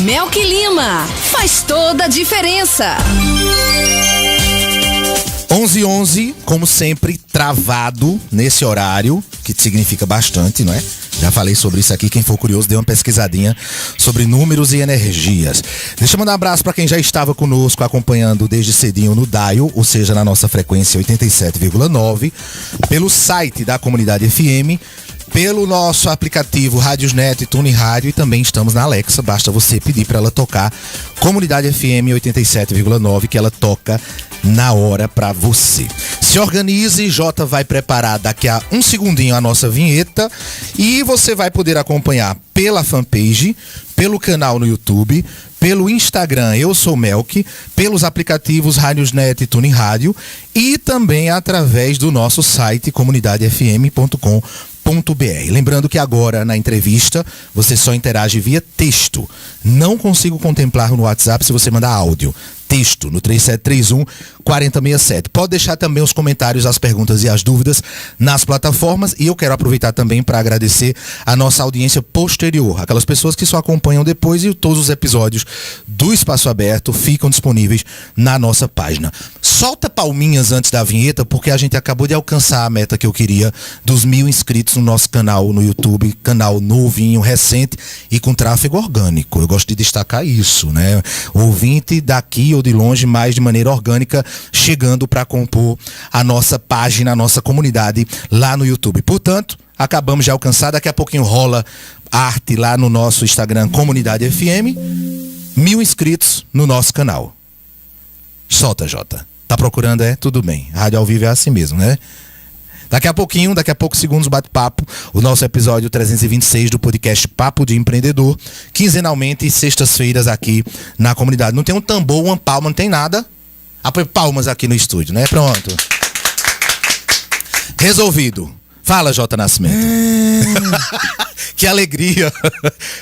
Melqui Lima, faz toda a diferença. 11h11, como sempre, travado nesse horário, que significa bastante, não é? Já falei sobre isso aqui, quem for curioso, dê uma pesquisadinha sobre números e energias. Deixa eu mandar um abraço para quem já estava conosco, acompanhando desde cedinho no dial, ou seja, na nossa frequência 87,9, pelo site da Comunidade FM, pelo nosso aplicativo Radiosnet e Tune Rádio, e também estamos na Alexa, basta você pedir para ela tocar Comunidade FM 87,9, que ela toca na hora para você. Se organize, Jota vai preparar daqui a um segundinho a nossa vinheta e você vai poder acompanhar pela fanpage, pelo canal no YouTube, pelo Instagram Eu Sou Melqui, pelos aplicativos Radiosnet e Tune Rádio e também através do nosso site comunidadefm.com.br. Lembrando que agora na entrevista você só interage via texto. Não consigo contemplar no WhatsApp se você mandar áudio. Texto no 3731-4067. Pode deixar também os comentários, as perguntas e as dúvidas nas plataformas. E eu quero aproveitar também para agradecer a nossa audiência posterior, aquelas pessoas que só acompanham depois, e todos os episódios do Espaço Aberto ficam disponíveis na nossa página. Solta palminhas antes da vinheta, porque a gente acabou de alcançar a meta que eu queria dos 1000 inscritos no nosso canal no YouTube, canal novinho, recente e com tráfego orgânico. Eu gosto de destacar isso, né? Ouvinte daqui ou de longe, mas de maneira orgânica, chegando para compor a nossa página, a nossa comunidade lá no YouTube. Portanto, acabamos de alcançar, daqui a pouquinho rola arte lá no nosso Instagram, Comunidade FM, 1000 inscritos no nosso canal. Solta, Jota. Tá procurando, é? Tudo bem. Rádio ao vivo é assim mesmo, né? Daqui a poucos segundos, bate-papo, o nosso episódio 326 do podcast Papo de Empreendedor, quinzenalmente, sextas-feiras aqui na comunidade. Não tem um tambor, uma palma, não tem nada. Põe palmas aqui no estúdio, né? Pronto. Resolvido. Fala, Jota Nascimento. Que alegria.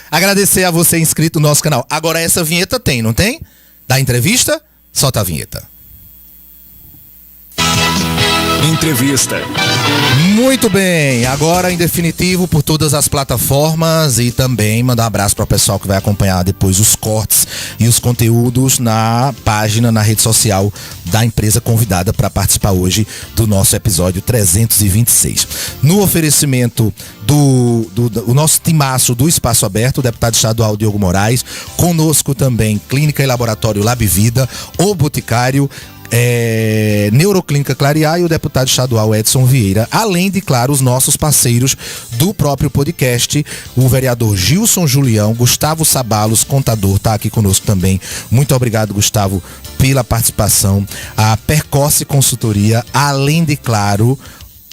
Agradecer a você inscrito no nosso canal. Agora essa vinheta tem, não tem? Da entrevista? Solta a vinheta. Entrevista. Muito bem, agora em definitivo por todas as plataformas, e também mandar um abraço para o pessoal que vai acompanhar depois os cortes e os conteúdos na página, na rede social da empresa convidada para participar hoje do nosso episódio 326. No oferecimento do nosso timaço do Espaço Aberto, o deputado estadual Diogo Moraes, conosco também Clínica e Laboratório Lab Vida, o Boticário, Neuroclínica Clarear e o deputado estadual Edson Vieira, além de, claro, os nossos parceiros do próprio podcast, o vereador Gilson Julião, Gustavo Sabalos, contador, tá aqui conosco também. Muito obrigado, Gustavo, pela participação. A Percoce Consultoria, além de, claro,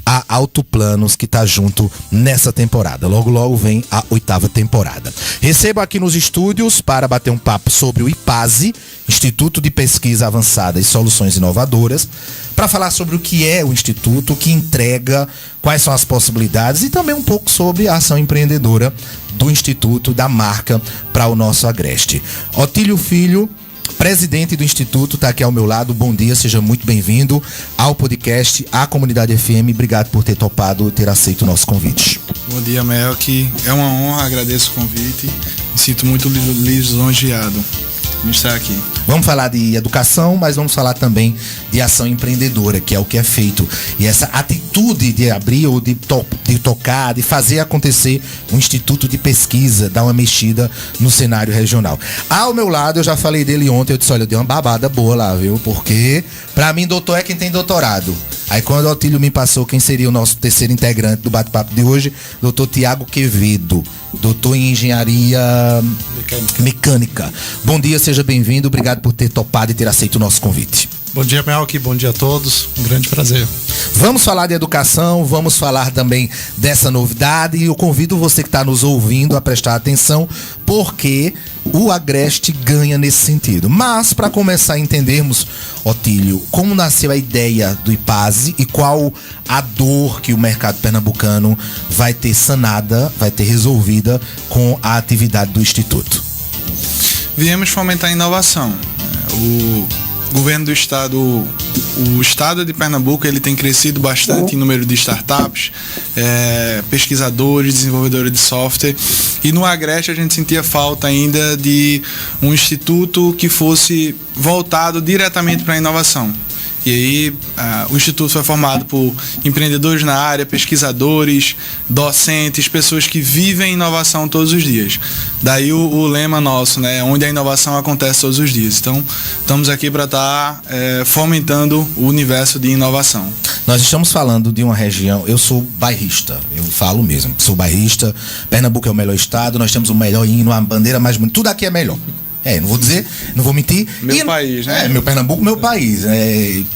a Autoplanos, que está junto nessa temporada. Logo, logo vem a 8ª temporada. Recebo aqui nos estúdios para bater um papo sobre o IPASE, Instituto de Pesquisa Avançada e Soluções Inovadoras, para falar sobre o que é o Instituto, o que entrega, quais são as possibilidades e também um pouco sobre a ação empreendedora do Instituto, da marca para o nosso Agreste. Otílio Filho, presidente do Instituto, está aqui ao meu lado. Bom dia, seja muito bem-vindo ao podcast, à Comunidade FM. Obrigado por ter topado, ter aceito o nosso convite. Bom dia, Melqui. É uma honra, agradeço o convite. Me sinto muito lisonjeado de estar aqui. Vamos falar de educação, mas vamos falar também de ação empreendedora, que é o que é feito. E essa atitude de abrir ou de tocar, de fazer acontecer um instituto de pesquisa, dar uma mexida no cenário regional. Ao meu lado, eu já falei dele ontem, eu disse, olha, eu dei uma babada boa lá, viu? Porque, pra mim, doutor é quem tem doutorado. Aí quando o Otílio me passou quem seria o nosso terceiro integrante do bate-papo de hoje, doutor Tiago Quevedo, doutor em engenharia mecânica. Bom dia, seja bem-vindo, obrigado por ter topado e ter aceito o nosso convite. Bom dia, Melqui, bom dia a todos, um grande prazer. Vamos falar de educação, vamos falar também dessa novidade, e eu convido você que está nos ouvindo a prestar atenção, porque o Agreste ganha nesse sentido. Mas, para começar a entendermos, Otílio, como nasceu a ideia do IPASE e qual a dor que o mercado pernambucano vai ter sanada, vai ter resolvida com a atividade do Instituto? Viemos fomentar a inovação. O governo do estado O estado de Pernambuco ele tem crescido bastante em número de startups, pesquisadores, desenvolvedores de software, e no Agreste a gente sentia falta ainda de um instituto que fosse voltado diretamente para a inovação. E aí o Instituto foi formado por empreendedores na área, pesquisadores, docentes, pessoas que vivem inovação todos os dias. Daí o lema nosso, né? Onde a inovação acontece todos os dias. Então, estamos aqui para estar fomentando o universo de inovação. Nós estamos falando de uma região, eu sou bairrista, eu falo mesmo, sou bairrista, Pernambuco é o melhor estado, nós temos o melhor hino, a bandeira mais bonita, tudo aqui é melhor. Não vou dizer, não vou mentir. Meu país, né? Meu Pernambuco, meu país.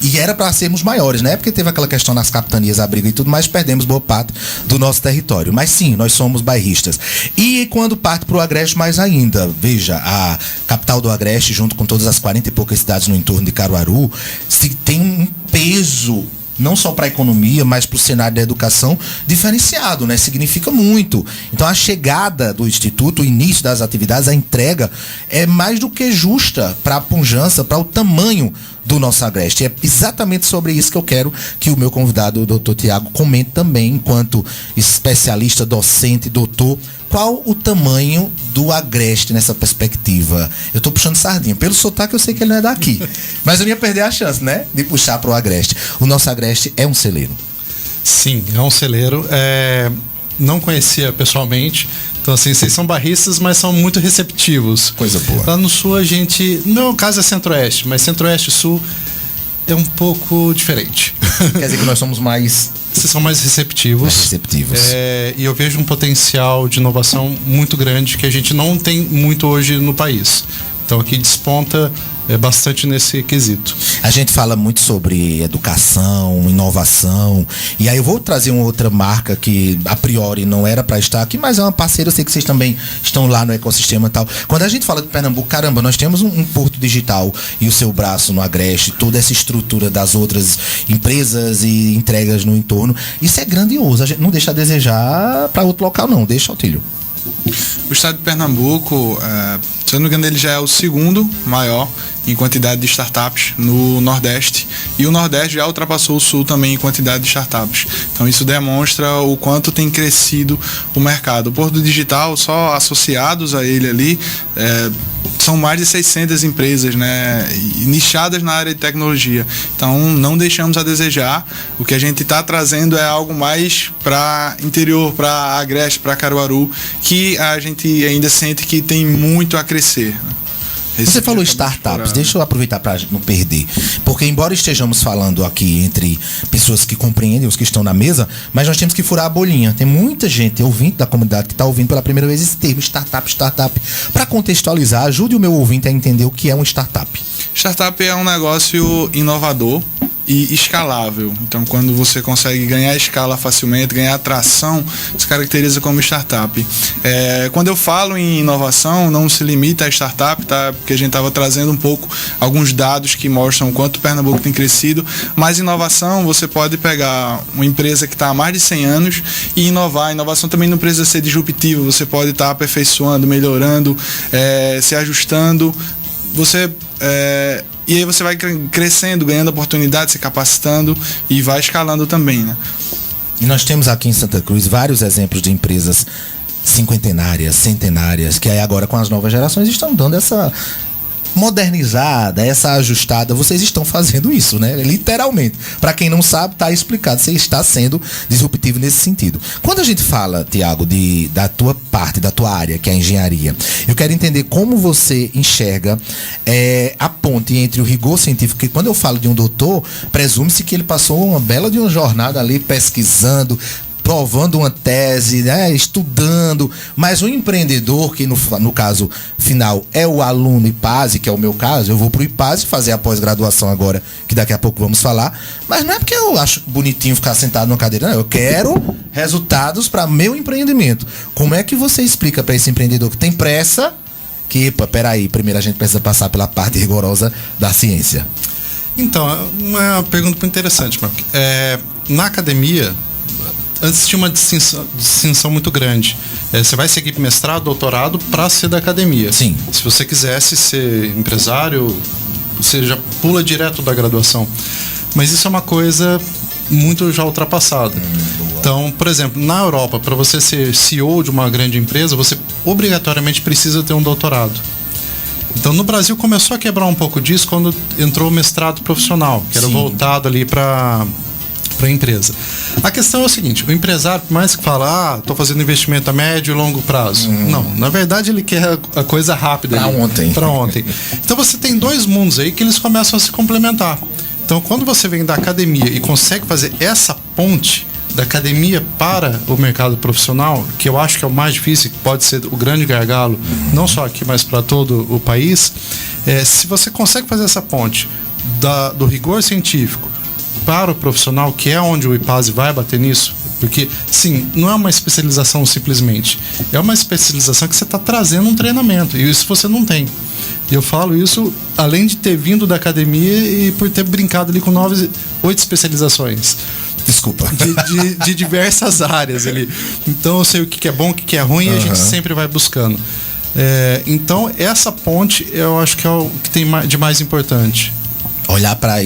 E era para sermos maiores, né? Porque teve aquela questão nas capitanias, a briga e tudo, mas perdemos boa parte do nosso território. Mas sim, nós somos bairristas. E quando parte para o Agreste, mais ainda. Veja, a capital do Agreste, junto com todas as 40 e poucas cidades no entorno de Caruaru, se tem um peso não só para a economia, mas para o cenário da educação diferenciado, né? Significa muito. Então a chegada do Instituto, o início das atividades, a entrega é mais do que justa para a pujança, para o tamanho do nosso Agreste. É exatamente sobre isso que eu quero que o meu convidado, o doutor Tiago, comente também, enquanto especialista, docente, doutor. Qual o tamanho do Agreste nessa perspectiva? Eu tô puxando sardinha. Pelo sotaque eu sei que ele não é daqui. Mas eu não ia perder a chance, né? De puxar pro Agreste. O nosso Agreste é um celeiro. Sim, é um celeiro. Não conhecia pessoalmente. Então, assim, vocês são barristas, mas são muito receptivos. Coisa boa. Lá no Sul a gente... Não, o caso é Centro-Oeste, mas Centro-Oeste e Sul é um pouco diferente. Quer dizer que nós somos mais... Vocês são mais receptivos. Mais receptivos. E eu vejo um potencial de inovação muito grande que a gente não tem muito hoje no país. Então aqui desponta bastante nesse quesito. A gente fala muito sobre educação, inovação, e aí eu vou trazer uma outra marca que a priori não era para estar aqui, mas é uma parceira, eu sei que vocês também estão lá no ecossistema e tal. Quando a gente fala de Pernambuco, caramba, nós temos um porto digital e o seu braço no Agreste, toda essa estrutura das outras empresas e entregas no entorno, isso é grandioso, a gente não deixa a desejar para outro local não, deixa, Otílio. O estado de Pernambuco, se eu não me engano, ele já é o segundo maior em quantidade de startups no Nordeste, e o Nordeste já ultrapassou o Sul também em quantidade de startups. Então isso demonstra o quanto tem crescido o mercado. O Porto Digital, só associados a ele ali, são mais de 600 empresas, né, nichadas na área de tecnologia. Então não deixamos a desejar. O que a gente está trazendo é algo mais para interior, para Agreste, para Caruaru, que a gente ainda sente que tem muito a crescer. Você falou startups, deixa eu aproveitar para não perder, porque embora estejamos falando aqui entre pessoas que compreendem, os que estão na mesa, mas nós temos que furar a bolinha. Tem muita gente, ouvinte da comunidade, que está ouvindo pela primeira vez esse termo, startup. Para contextualizar, ajude o meu ouvinte a entender o que é um startup. Startup é um negócio inovador e escalável. Então, quando você consegue ganhar escala facilmente, ganhar atração, se caracteriza como startup. Quando eu falo em inovação, não se limita a startup, tá? Porque a gente estava trazendo um pouco alguns dados que mostram o quanto o Pernambuco tem crescido, mas inovação, você pode pegar uma empresa que está há mais de 100 anos e inovar. A inovação também não precisa ser disruptiva, você pode estar aperfeiçoando, melhorando, se ajustando. E aí você vai crescendo, ganhando oportunidade, se capacitando e vai escalando também, né? E nós temos aqui em Santa Cruz vários exemplos de empresas cinquentenárias, centenárias, que aí agora com as novas gerações estão dando essa modernizada, essa ajustada. Vocês estão fazendo isso, né? Literalmente. Para quem não sabe, tá explicado. Você está sendo disruptivo nesse sentido. Quando a gente fala, Tiago, da tua parte, da tua área, que é a engenharia, eu quero entender como você enxerga a ponte entre o rigor científico, que quando eu falo de um doutor, presume-se que ele passou uma bela de uma jornada ali pesquisando, provando uma tese, né, estudando, mas o empreendedor, que no caso final é o aluno IPASE, que é o meu caso, eu vou pro IPASE fazer a pós-graduação agora, que daqui a pouco vamos falar, mas não é porque eu acho bonitinho ficar sentado numa cadeira, não, eu quero resultados para meu empreendimento. Como é que você explica para esse empreendedor que tem pressa, que, peraí, primeiro a gente precisa passar pela parte rigorosa da ciência? Então, uma pergunta muito interessante, Marco. Na academia, antes tinha uma distinção muito grande. Você vai seguir mestrado, doutorado para ser da academia. Sim. Se você quisesse ser empresário, você já pula direto da graduação. Mas isso é uma coisa muito já ultrapassada. Então, por exemplo, na Europa, para você ser CEO de uma grande empresa, você obrigatoriamente precisa ter um doutorado. Então, no Brasil começou a quebrar um pouco disso quando entrou o mestrado profissional, que era voltado ali para a empresa. A questão é o seguinte: o empresário, por mais que fala, estou fazendo investimento a médio e longo prazo. Não, na verdade ele quer a coisa rápida. Para ontem. Então você tem dois mundos aí que eles começam a se complementar. Então, quando você vem da academia e consegue fazer essa ponte da academia para o mercado profissional, que eu acho que é o mais difícil, que pode ser o grande gargalo, não só aqui, mas para todo o país, se você consegue fazer essa ponte do rigor científico para o profissional, que é onde o IPASE vai bater nisso, porque, sim, não é uma especialização simplesmente, é uma especialização que você está trazendo um treinamento, e isso você não tem. E eu falo isso além de ter vindo da academia e por ter brincado ali com 8 especializações. Desculpa. De diversas áreas ali. Então eu sei o que é bom, o que é ruim, e a gente sempre vai buscando. Então essa ponte eu acho que é o que tem de mais importante. Olhar para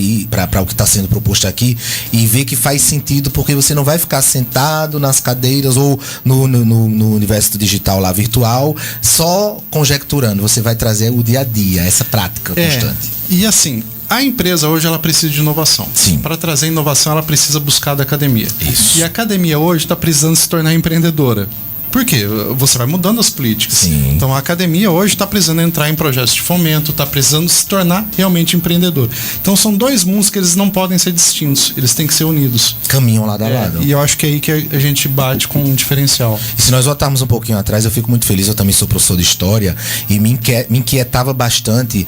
o que está sendo proposto aqui e ver que faz sentido, porque você não vai ficar sentado nas cadeiras ou no universo digital lá virtual só conjecturando. Você vai trazer o dia a dia, essa prática constante. E assim, a empresa hoje ela precisa de inovação. Sim. Para trazer inovação ela precisa buscar da academia. Isso. E a academia hoje está precisando se tornar empreendedora. Por quê? Você vai mudando as políticas. Sim. Então a academia hoje está precisando entrar em projetos de fomento, está precisando se tornar realmente empreendedor. Então são dois mundos que eles não podem ser distintos, eles têm que ser unidos. Caminham lado a lado. E eu acho que é aí que a gente bate com um diferencial. E se nós voltarmos um pouquinho atrás, eu fico muito feliz, eu também sou professor de história e me inquietava bastante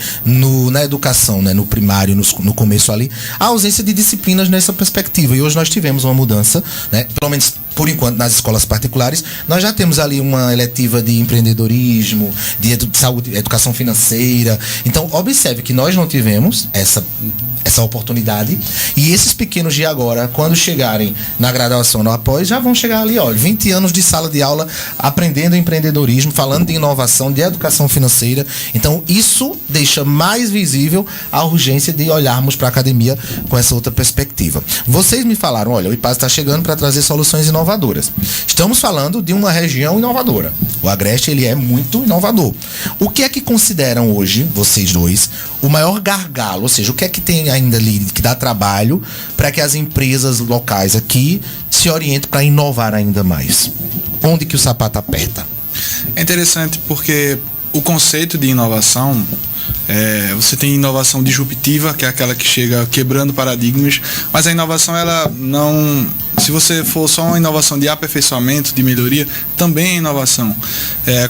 na educação, né, no primário, no começo ali, a ausência de disciplinas nessa perspectiva. E hoje nós tivemos uma mudança, né, pelo menos por enquanto nas escolas particulares, nós já temos ali uma eletiva de empreendedorismo, de saúde, educação financeira. Então, observe que nós não tivemos essa oportunidade, e esses pequenos de agora, quando chegarem na graduação no após, já vão chegar ali, 20 anos de sala de aula aprendendo empreendedorismo, falando de inovação, de educação financeira. Então, isso deixa mais visível a urgência de olharmos para a academia com essa outra perspectiva. Vocês me falaram, olha, o IPASE está chegando para trazer soluções inovadoras. Estamos falando de uma região inovadora. O Agreste, ele é muito inovador. O que é que consideram hoje, vocês dois, o maior gargalo? Ou seja, o que é que tem ainda ali que dá trabalho para que as empresas locais aqui se orientem para inovar ainda mais? Onde que o sapato aperta? É interessante porque o conceito de inovação, você tem inovação disruptiva, que é aquela que chega quebrando paradigmas, mas a inovação, ela não... Se você for só uma inovação de aperfeiçoamento, de melhoria, também é inovação.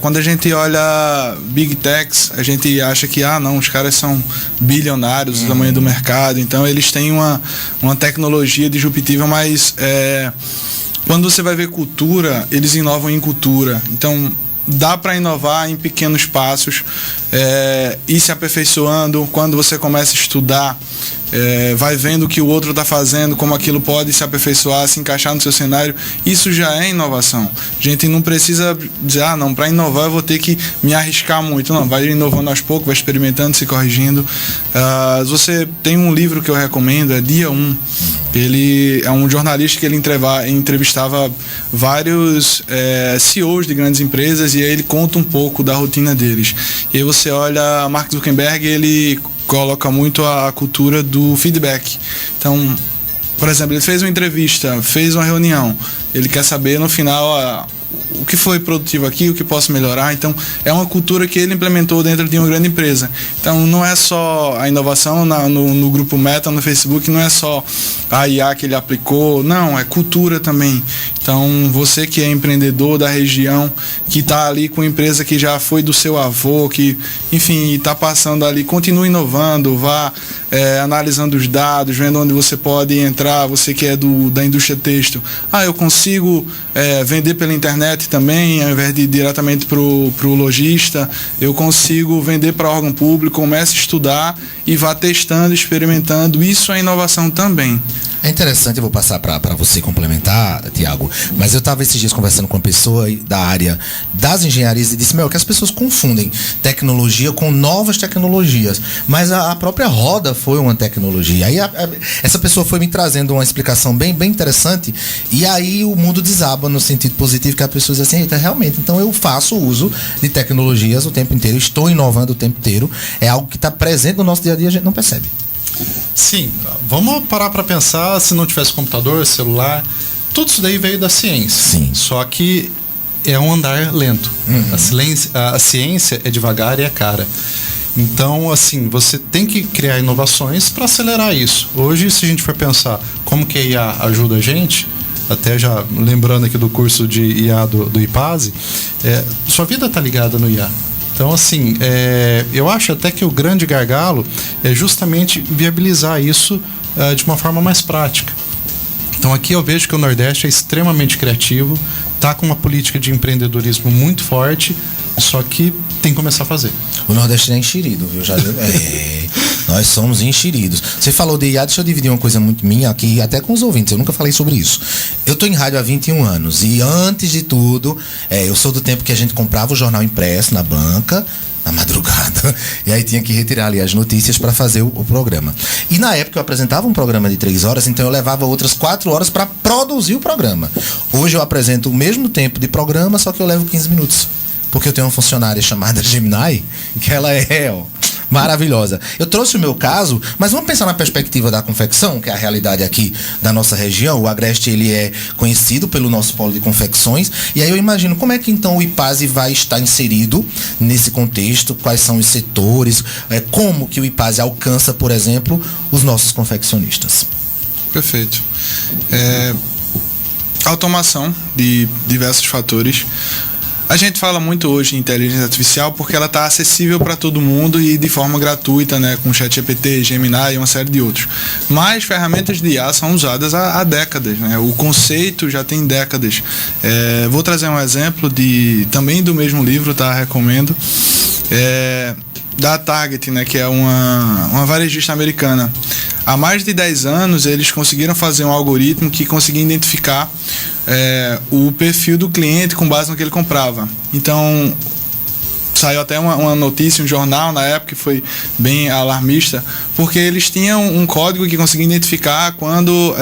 Quando a gente olha Big Techs, a gente acha que, os caras são bilionários, do tamanho do mercado, então eles têm uma tecnologia disruptiva, mas quando você vai ver cultura, eles inovam em cultura. Então, dá para inovar em pequenos passos, ir se aperfeiçoando. Quando você começa a estudar, vai vendo o que o outro está fazendo, como aquilo pode se aperfeiçoar, se encaixar no seu cenário. Isso já é inovação. A gente não precisa dizer, para inovar eu vou ter que me arriscar muito. Não, vai inovando aos poucos, vai experimentando, se corrigindo. Você tem um livro que eu recomendo, é Dia 1. Ele é um jornalista que ele entrevistava vários CEOs de grandes empresas, e aí ele conta um pouco da rotina deles. E aí você olha, Mark Zuckerberg, ele coloca muito a cultura do feedback. Então, por exemplo, ele fez uma entrevista, fez uma reunião, ele quer saber no final o que foi produtivo aqui, o que posso melhorar. Então, é uma cultura que ele implementou dentro de uma grande empresa. Então, não é só a inovação no grupo Meta, no Facebook, não é só a IA que ele aplicou, não, é cultura também. Então, você que é empreendedor da região, que está ali com empresa que já foi do seu avô, que, enfim, está passando ali, continue inovando, vá analisando os dados, vendo onde você pode entrar, você que é da indústria têxtil. Eu consigo vender pela internet também, ao invés de ir diretamente para o lojista, eu consigo vender para órgão público, comece a estudar e vá testando, experimentando. Isso é inovação também. É interessante, eu vou passar para você complementar, Tiago, mas eu estava esses dias conversando com uma pessoa da área das engenharias e disse, que as pessoas confundem tecnologia com novas tecnologias, mas a própria roda foi uma tecnologia. Aí essa pessoa foi me trazendo uma explicação bem interessante, e aí o mundo desaba no sentido positivo, que a pessoa diz assim, eita, realmente, então eu faço uso de tecnologias o tempo inteiro, estou inovando o tempo inteiro, é algo que está presente no nosso dia a dia, a gente não percebe. Sim, vamos parar para pensar, se não tivesse computador, celular, tudo isso daí veio da ciência. Sim. Só que é um andar lento. A ciência é devagar e é cara. Então, assim, você tem que criar inovações para acelerar isso. Hoje, se a gente for pensar como que a IA ajuda a gente, até já lembrando aqui do curso de IA do IPASE, sua vida está ligada no IA. Então, assim, eu acho até que o grande gargalo é justamente viabilizar isso de uma forma mais prática. Então, aqui eu vejo que o Nordeste é extremamente criativo, está com uma política de empreendedorismo muito forte, só que tem que começar a fazer. O Nordeste é enxerido, viu? Nós somos enxeridos. Você falou de IA, deixa eu dividir uma coisa muito minha aqui, até com os ouvintes, eu nunca falei sobre isso. Eu tô em rádio há 21 anos e antes de tudo, eu sou do tempo que a gente comprava o jornal impresso na banca, na madrugada, e aí tinha que retirar ali as notícias para fazer o programa. E na época eu apresentava um programa de 3 horas, então eu levava outras 4 horas para produzir o programa. Hoje eu apresento o mesmo tempo de programa, só que eu levo 15 minutos. Porque eu tenho uma funcionária chamada Gemini, que ela é maravilhosa. Eu trouxe o meu caso, mas vamos pensar na perspectiva da confecção, que é a realidade aqui da nossa região. O Agreste, ele é conhecido pelo nosso polo de confecções, e aí eu imagino como é que então o IPASE vai estar inserido nesse contexto, quais são os setores, como que o IPASE alcança, por exemplo, os nossos confeccionistas. Perfeito. Automação de diversos fatores. A gente fala muito hoje em inteligência artificial porque ela está acessível para todo mundo e de forma gratuita, né, com ChatGPT, Gemini e uma série de outros. Mas ferramentas de IA são usadas há décadas, né? O conceito já tem décadas. Vou trazer um exemplo também do mesmo livro, tá? Recomendo. Da Target, né, que é uma varejista americana. Há mais de 10 anos eles conseguiram fazer um algoritmo que conseguia identificar o perfil do cliente com base no que ele comprava. Então, saiu até uma notícia, um jornal na época que foi bem alarmista, porque eles tinham um código que conseguia identificar quando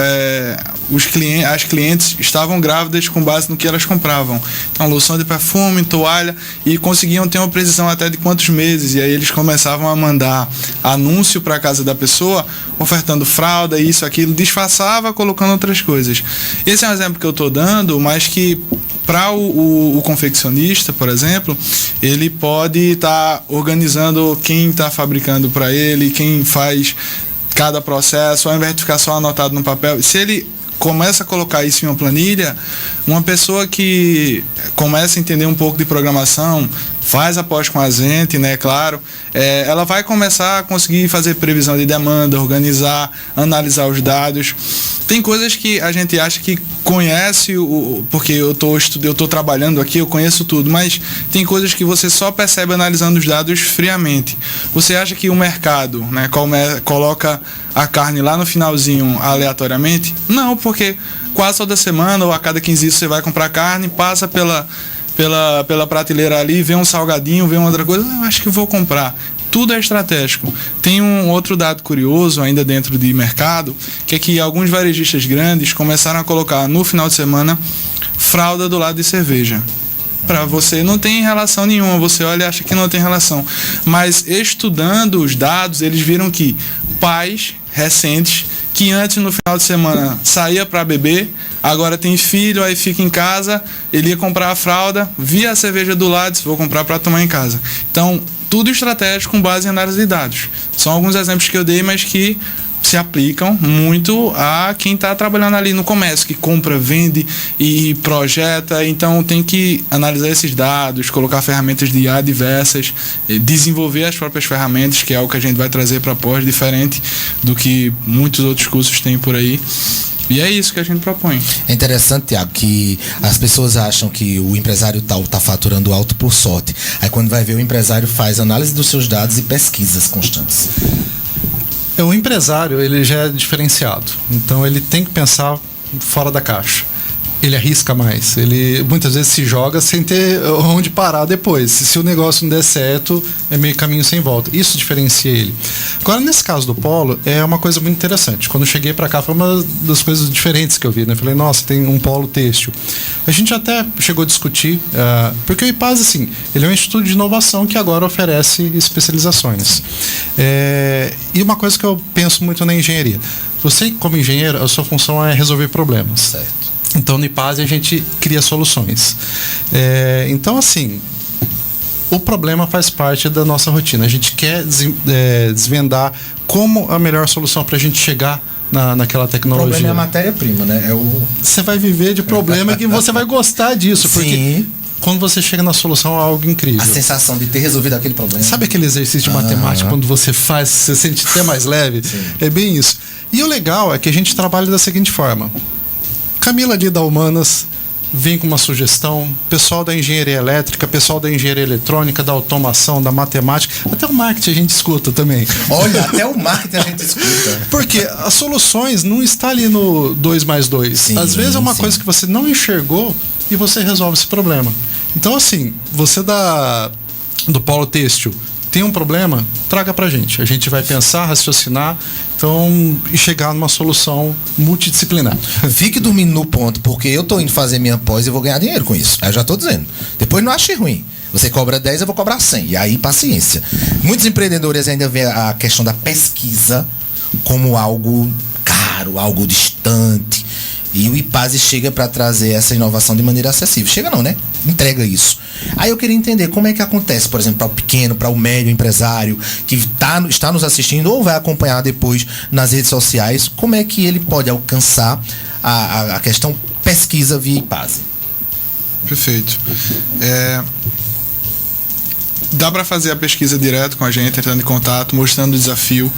as clientes estavam grávidas com base no que elas compravam. Então, loção de perfume, toalha, e conseguiam ter uma precisão até de quantos meses. E aí eles começavam a mandar anúncio para a casa da pessoa, ofertando fralda, isso, aquilo, disfarçava colocando outras coisas. Esse é um exemplo que eu estou dando, mas que para o confeccionista, por exemplo, ele pode estar organizando quem está fabricando para ele, quem faz cada processo, ao invés de ficar só anotado no papel. Se ele começa a colocar isso em uma planilha, uma pessoa que começa a entender um pouco de programação, faz a pós com a gente, né, claro, ela vai começar a conseguir fazer previsão de demanda, organizar, analisar os dados. Tem coisas que a gente acha que conhece, porque eu tô trabalhando aqui, eu conheço tudo, mas tem coisas que você só percebe analisando os dados friamente. Você acha que o mercado, né, coloca a carne lá no finalzinho aleatoriamente? Não, porque quase toda semana ou a cada 15 dias você vai comprar carne, passa pela prateleira ali, vê um salgadinho, vê uma outra coisa, acho que vou comprar. Tudo é estratégico. Tem um outro dado curioso ainda dentro de mercado, que é que alguns varejistas grandes começaram a colocar no final de semana fralda do lado de cerveja. Para você não tem relação nenhuma, você olha e acha que não tem relação. Mas estudando os dados, eles viram que pais recentes, que antes no final de semana saía para beber, agora tem filho, aí fica em casa, ele ia comprar a fralda, via a cerveja do lado, vou comprar para tomar em casa. Então, tudo estratégico com base em análise de dados. São alguns exemplos que eu dei, mas que se aplicam muito a quem está trabalhando ali no comércio, que compra, vende e projeta. Então tem que analisar esses dados, colocar ferramentas de IA diversas, desenvolver as próprias ferramentas, que é algo que a gente vai trazer para pós, diferente do que muitos outros cursos têm por aí. E é isso que a gente propõe. É interessante, Tiago, que as pessoas acham que o empresário tal está faturando alto por sorte. Aí quando vai ver, o empresário faz análise dos seus dados e pesquisas constantes. O empresário, ele já é diferenciado. Então, ele tem que pensar fora da caixa. Ele arrisca mais. Ele muitas vezes se joga sem ter onde parar depois. Se o negócio não der certo, é meio caminho sem volta. Isso diferencia ele. Agora, nesse caso do polo, é uma coisa muito interessante. Quando eu cheguei para cá, foi uma das coisas diferentes que eu vi, né? Falei, nossa, tem um polo têxtil. A gente até chegou a discutir, porque o IPASE, assim, ele é um instituto de inovação que agora oferece especializações. E uma coisa que eu penso muito na engenharia. Você, como engenheiro, a sua função é resolver problemas. Certo. Então, no IPASE, a gente cria soluções. Então, assim, o problema faz parte da nossa rotina. A gente quer desvendar como a melhor solução para a gente chegar naquela tecnologia. O problema é a matéria-prima, né? Você vai viver de problema que você vai gostar disso. Porque Sim. quando você chega na solução, é algo incrível. A sensação de ter resolvido aquele problema. Sabe aquele exercício de matemática, quando você faz, você sente até mais leve? Sim. É bem isso. E o legal é que a gente trabalha da seguinte forma. Camila ali da Humanas vem com uma sugestão, pessoal da engenharia elétrica, pessoal da engenharia eletrônica, da automação, da matemática, até o marketing a gente escuta também. Olha, até o marketing a gente escuta. Porque as soluções não estão ali no 2+2. Sim, às vezes é uma sim. coisa que você não enxergou e você resolve esse problema. Então, assim, você do polo têxtil tem um problema, traga pra gente. A gente vai pensar, raciocinar, e chegar numa solução multidisciplinar. Fique dormindo no ponto, porque eu tô indo fazer minha pós e vou ganhar dinheiro com isso. Eu já tô dizendo. Depois não ache ruim. Você cobra 10, eu vou cobrar 100. E aí, paciência. Muitos empreendedores ainda veem a questão da pesquisa como algo caro, algo distante. E o IPASE chega para trazer essa inovação de maneira acessível. Chega não, né? Entrega isso. Aí eu queria entender como é que acontece, por exemplo, para o pequeno, para o médio empresário que está nos assistindo ou vai acompanhar depois nas redes sociais, como é que ele pode alcançar a questão pesquisa via IPASE? Perfeito. Dá para fazer a pesquisa direto com a gente, entrando em contato, mostrando o desafio.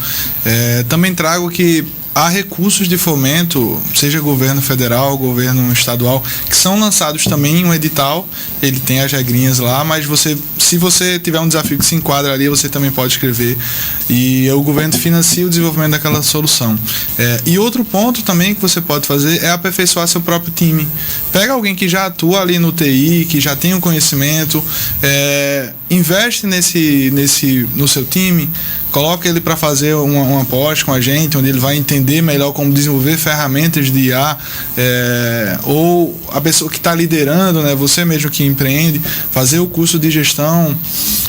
Também trago que há recursos de fomento, seja governo federal, governo estadual, que são lançados também em um edital. Ele tem as regrinhas lá, mas se você tiver um desafio que se enquadra ali, você também pode escrever. E o governo financia o desenvolvimento daquela solução. E outro ponto também que você pode fazer é aperfeiçoar seu próprio time. Pega alguém que já atua ali no TI, que já tem um conhecimento, investe no seu time, coloca ele para fazer uma pós com a gente, onde ele vai entender melhor como desenvolver ferramentas de IA, ou a pessoa que está liderando, né, você mesmo que empreende, fazer o curso de gestão.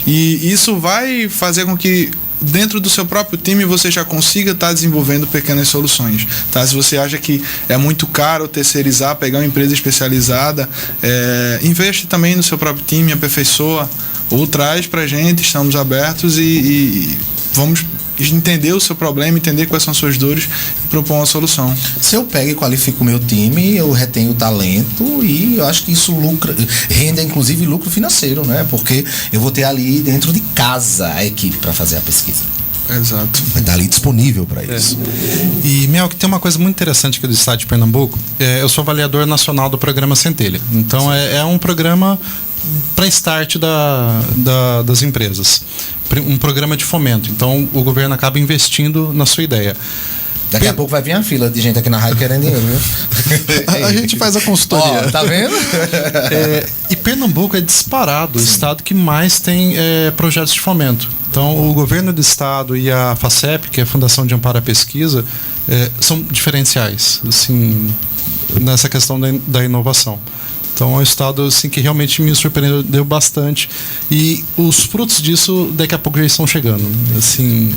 E isso vai fazer com que dentro do seu próprio time você já consiga estar desenvolvendo pequenas soluções, tá? Se você acha que é muito caro terceirizar, pegar uma empresa especializada, investe também no seu próprio time, aperfeiçoa ou traz pra gente, estamos abertos e vamos entender o seu problema, entender quais são as suas dores e propor uma solução. Se eu pego e qualifico o meu time, eu retenho o talento e eu acho que isso rende inclusive lucro financeiro, né? Porque eu vou ter ali dentro de casa a equipe para fazer a pesquisa. Exato. Vai estar ali disponível para isso. E, Mel, que tem uma coisa muito interessante aqui do estado de Pernambuco. Eu sou avaliador nacional do programa Centelha. Então, é um programa para start das empresas. Um programa de fomento. Então, o governo acaba investindo na sua ideia. Daqui a pouco vai vir a fila de gente aqui na rádio querendo dinheiro, viu? A gente faz a consultoria. Tá vendo? E Pernambuco é disparado o estado que mais tem projetos de fomento. Então, o governo do estado e a FACEP, que é a Fundação de Amparo à Pesquisa, são diferenciais, assim, nessa questão da inovação. Então, é um estado assim, que realmente me surpreendeu bastante. E os frutos disso, daqui a pouco, já estão chegando. Assim,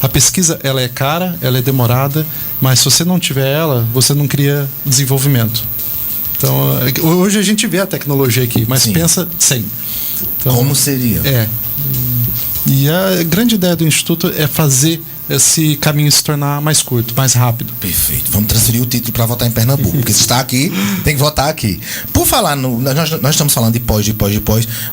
a pesquisa, ela é cara, ela é demorada, mas se você não tiver ela, você não cria desenvolvimento. Então, hoje a gente vê a tecnologia aqui, mas sim, pensa sem. Então, como seria? E a grande ideia do Instituto é fazer esse caminho se tornar mais curto, mais rápido. Perfeito. Vamos transferir o título para votar em Pernambuco, porque se está aqui, tem que votar aqui. Por falar, nós estamos falando de pós.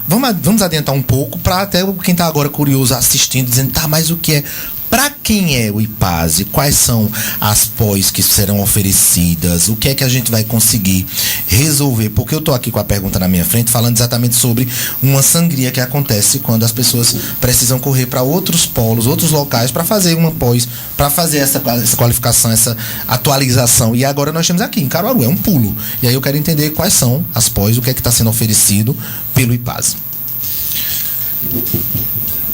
Vamos adiantar um pouco para até quem está agora curioso assistindo, dizendo, tá, mas o que é Para quem é o IPASE? Quais são as pós que serão oferecidas? O que é que a gente vai conseguir resolver? Porque eu tô aqui com a pergunta na minha frente falando exatamente sobre uma sangria que acontece quando as pessoas precisam correr para outros polos, outros locais para fazer uma pós, para fazer essa qualificação, essa atualização. E agora nós temos aqui em Caruaru, é um pulo. E aí eu quero entender quais são as pós, o que é que está sendo oferecido pelo IPASE.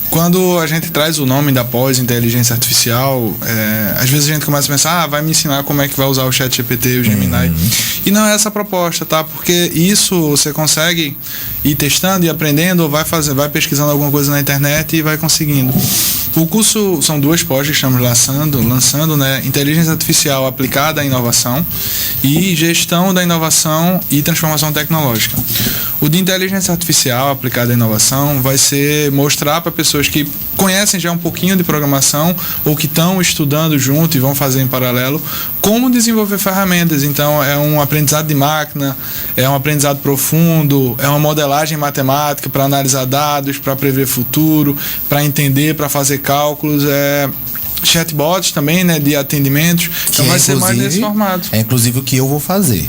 Quando a gente traz o nome da pós inteligência artificial, às vezes a gente começa a pensar, vai me ensinar como é que vai usar o ChatGPT, o Gemini. E não é essa a proposta, tá? Porque isso você consegue ir testando e aprendendo, ou vai pesquisando alguma coisa na internet e vai conseguindo. O curso são 2 pós que estamos lançando, né? Inteligência artificial aplicada à inovação e gestão da inovação e transformação tecnológica. O de inteligência artificial aplicada à inovação vai ser mostrar para pessoas que conhecem já um pouquinho de programação ou que estão estudando junto e vão fazer em paralelo como desenvolver ferramentas. Então é um aprendizado de máquina, é um aprendizado profundo, é uma modelagem matemática para analisar dados, para prever futuro, para entender, para fazer cálculos, chatbots também, né, de atendimentos. Então vai ser mais nesse formato. É inclusive o que eu vou fazer.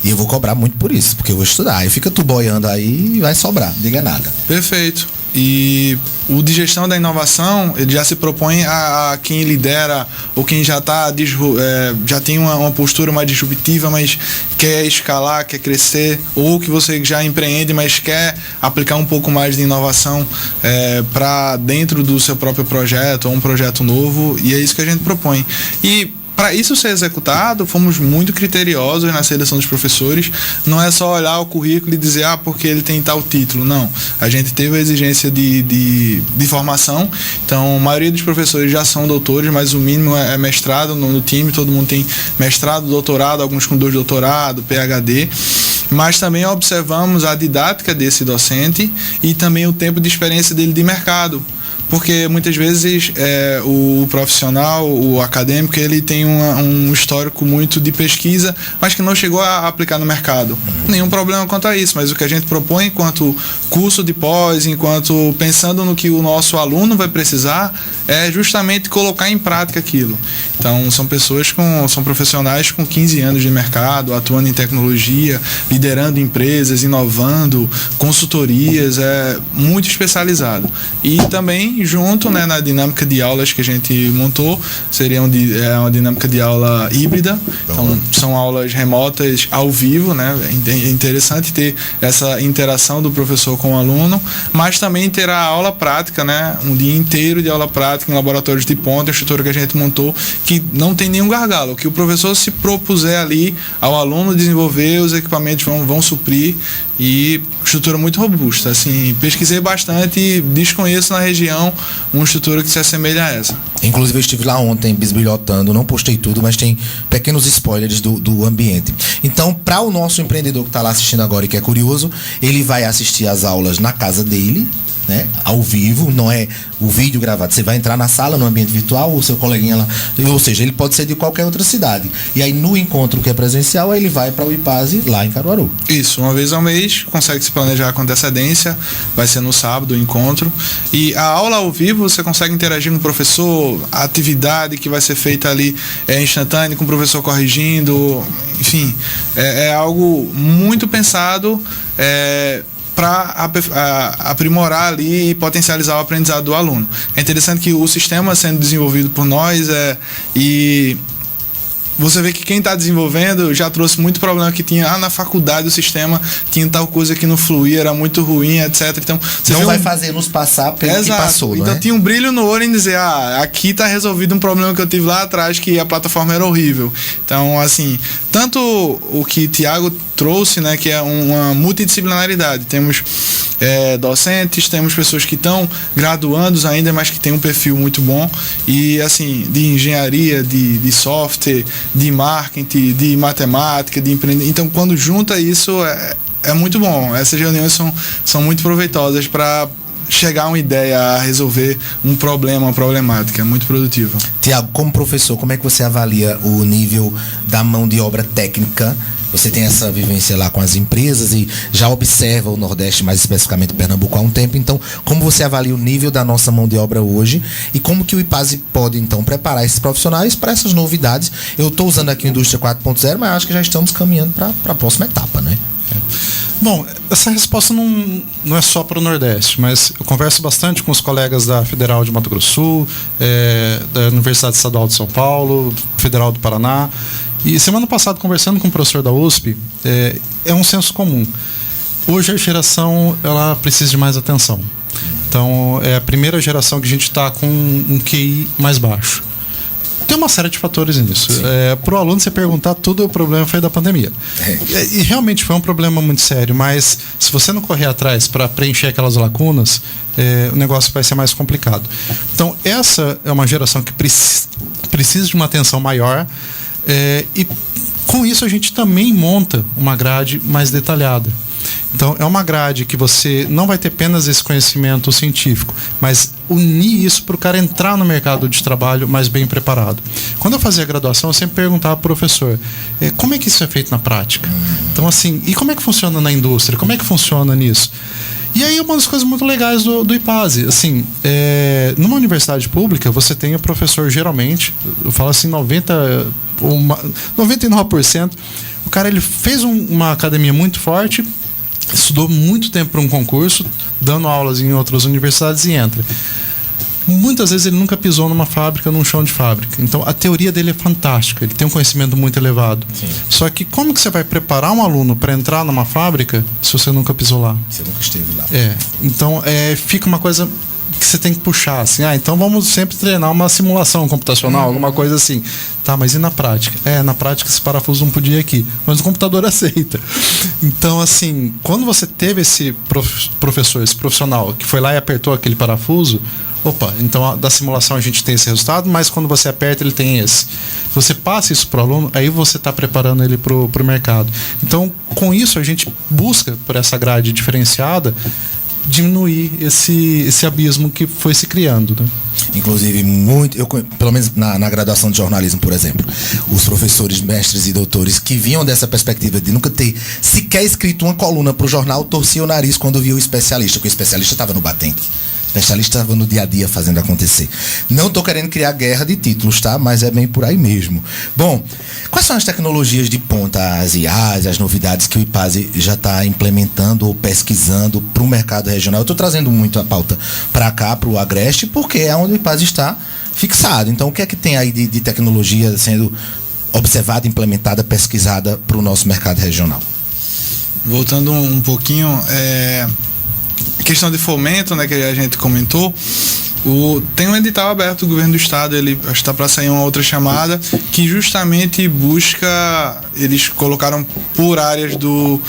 E eu vou cobrar muito por isso, porque eu vou estudar. Aí fica tu boiando aí e vai sobrar, não diga nada. Perfeito. E o de gestão da inovação, ele já se propõe a quem lidera ou quem já já tem uma postura mais disruptiva, mas quer escalar, quer crescer, ou que você já empreende, mas quer aplicar um pouco mais de inovação para dentro do seu próprio projeto ou um projeto novo, e é isso que a gente propõe. E para isso ser executado, fomos muito criteriosos na seleção dos professores. Não é só olhar o currículo e dizer, porque ele tem tal título. Não. A gente teve a exigência de formação. Então, a maioria dos professores já são doutores, mas o mínimo é mestrado no time. Todo mundo tem mestrado, doutorado, alguns com 2 doutorados, PhD. Mas também observamos a didática desse docente e também o tempo de experiência dele de mercado. Porque muitas vezes o profissional, o acadêmico, ele tem um histórico muito de pesquisa, mas que não chegou a aplicar no mercado. Nenhum problema quanto a isso, mas o que a gente propõe enquanto curso de pós, enquanto pensando no que o nosso aluno vai precisar, é justamente colocar em prática aquilo. Então são profissionais com 15 anos de mercado, atuando em tecnologia, liderando empresas, inovando, consultorias, muito especializado. E também junto, né, na dinâmica de aulas que a gente montou, seria uma dinâmica de aula híbrida. Então são aulas remotas ao vivo, né? É interessante ter essa interação do professor com o aluno, mas também terá aula prática, né? Um dia inteiro de aula prática em laboratórios de ponta, a estrutura que a gente montou, que não tem nenhum gargalo. O que o professor se propuser ali ao aluno desenvolver, os equipamentos vão suprir, e estrutura muito robusta. Assim, pesquisei bastante e desconheço na região uma estrutura que se assemelha a essa. Inclusive eu estive lá ontem bisbilhotando, não postei tudo, mas tem pequenos spoilers do ambiente. Então, para o nosso empreendedor que está lá assistindo agora e que é curioso, ele vai assistir as aulas na casa dele, né, ao vivo, não é o vídeo gravado. Você vai entrar na sala, no ambiente virtual, o seu coleguinha lá, ou seja, ele pode ser de qualquer outra cidade. E aí no encontro que é presencial, aí ele vai para o IPASE lá em Caruaru. Isso, uma vez ao mês, consegue se planejar com antecedência, vai ser no sábado o encontro. E a aula ao vivo, você consegue interagir com o professor, a atividade que vai ser feita ali é instantânea, com o professor corrigindo, enfim, é algo muito pensado, para aprimorar ali e potencializar o aprendizado do aluno. É interessante que o sistema sendo desenvolvido por nós e você vê que quem está desenvolvendo já trouxe muito problema que tinha na faculdade, o sistema tinha tal coisa que não fluía, era muito ruim, etc. Então, você não vai fazer nos passar pelo que passou, então né? Tinha um brilho no olho em dizer, aqui está resolvido um problema que eu tive lá atrás, que a plataforma era horrível. Então, assim, tanto o que Tiago trouxe, né, que é uma multidisciplinaridade. Temos docentes, temos pessoas que estão graduandos ainda, mas que têm um perfil muito bom, e assim, de engenharia, de software, de marketing, de matemática, de empreendimento. Então, quando junta isso, é muito bom. Essas reuniões são muito proveitosas para chegar a uma ideia, a resolver um problema, uma problemática. É muito produtivo. Tiago, como professor, como é que você avalia o nível da mão de obra técnica Você tem essa vivência lá com as empresas e já observa o Nordeste, mais especificamente Pernambuco, há um tempo. Então, como você avalia o nível da nossa mão de obra hoje e como que o IPASE pode, então, preparar esses profissionais para essas novidades? Eu estou usando aqui a Indústria 4.0, mas acho que já estamos caminhando para a próxima etapa, né? Bom, essa resposta não é só para o Nordeste, mas eu converso bastante com os colegas da Federal de Mato Grosso do Sul, da Universidade Estadual de São Paulo, Federal do Paraná. E semana passada, conversando com o professor da USP, é um senso comum. Hoje a geração ela precisa de mais atenção. Então, é a primeira geração que a gente está com um QI mais baixo. Tem uma série de fatores nisso. Para o aluno você perguntar, tudo o problema foi da pandemia. E realmente foi um problema muito sério, mas se você não correr atrás para preencher aquelas lacunas, o negócio vai ser mais complicado. Então, essa é uma geração que precisa de uma atenção maior, e com isso a gente também monta uma grade mais detalhada. Então, é uma grade que você não vai ter apenas esse conhecimento científico, mas unir isso para o cara entrar no mercado de trabalho mais bem preparado. Quando eu fazia a graduação, eu sempre perguntava para o professor, como é que isso é feito na prática? Então, assim, e como é que funciona na indústria? Como é que funciona nisso? E aí, uma das coisas muito legais do IPASE, assim, numa universidade pública, você tem o professor, geralmente, eu falo assim, 99%, o cara ele fez uma academia muito forte, estudou muito tempo para um concurso, dando aulas em outras universidades e entra. Muitas vezes ele nunca pisou numa fábrica, num chão de fábrica. Então a teoria dele é fantástica, ele tem um conhecimento muito elevado. Sim. Só que como que você vai preparar um aluno para entrar numa fábrica se você nunca pisou lá? Você nunca esteve lá. Então fica uma coisa que você tem que puxar, assim, então vamos sempre treinar uma simulação computacional, alguma coisa assim. Tá, mas e na prática? Na prática esse parafuso não podia ir aqui, mas o computador aceita. Então, assim, quando você teve esse professor, esse profissional, que foi lá e apertou aquele parafuso, então da simulação a gente tem esse resultado, mas quando você aperta ele tem esse. Você passa isso para o aluno, aí você está preparando ele para o mercado. Então, com isso a gente busca, por essa grade diferenciada, diminuir esse abismo que foi se criando, né? Inclusive, pelo menos na graduação de jornalismo, por exemplo, os professores, mestres e doutores que vinham dessa perspectiva de nunca ter sequer escrito uma coluna para o jornal, torciam o nariz quando via o especialista, porque o especialista estava no batente. O especialista estava no dia a dia fazendo acontecer. Não estou querendo criar guerra de títulos, tá? Mas é bem por aí mesmo. Bom, quais são as tecnologias de ponta, as IAs, as novidades que o IPASE já está implementando ou pesquisando para o mercado regional? Eu estou trazendo muito a pauta para cá, para o Agreste, porque é onde o IPASE está fixado. Então, o que é que tem aí de tecnologia sendo observada, implementada, pesquisada para o nosso mercado regional? Voltando um pouquinho, questão de fomento, né, que a gente comentou, tem um edital aberto do governo do estado, ele acho que está para sair uma outra chamada, que justamente busca, eles colocaram por áreas do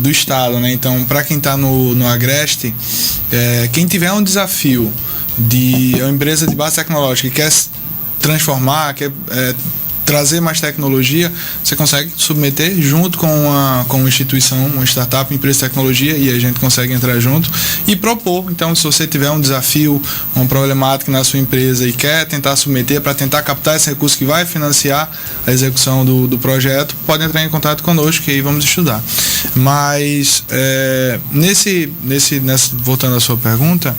estado, né? Então, para quem está no Agreste, quem tiver um desafio de uma empresa de base tecnológica que quer transformar, quer trazer mais tecnologia, você consegue submeter junto com uma instituição, uma startup, empresa de tecnologia, e a gente consegue entrar junto e propor. Então, se você tiver um desafio, uma problemática na sua empresa e quer tentar submeter para tentar captar esse recurso que vai financiar a execução do projeto, pode entrar em contato conosco e aí vamos estudar. Mas, voltando à sua pergunta,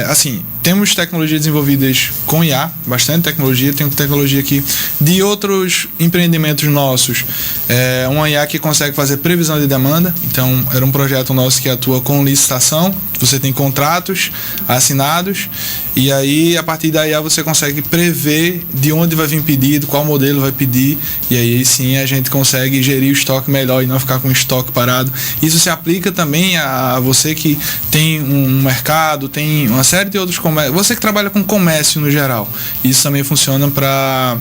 assim, temos tecnologias desenvolvidas com IA, bastante tecnologia, tem tecnologia aqui de outros empreendimentos nossos, uma IA que consegue fazer previsão de demanda. Então, era um projeto nosso que atua com licitação, você tem contratos assinados, e aí a partir da IA você consegue prever de onde vai vir pedido, qual modelo vai pedir, e aí sim a gente consegue gerir o estoque melhor e não ficar com o estoque parado. Isso se aplica também a você que tem um mercado, tem uma série de outros comércios, você que trabalha com comércio no geral. Isso também funciona para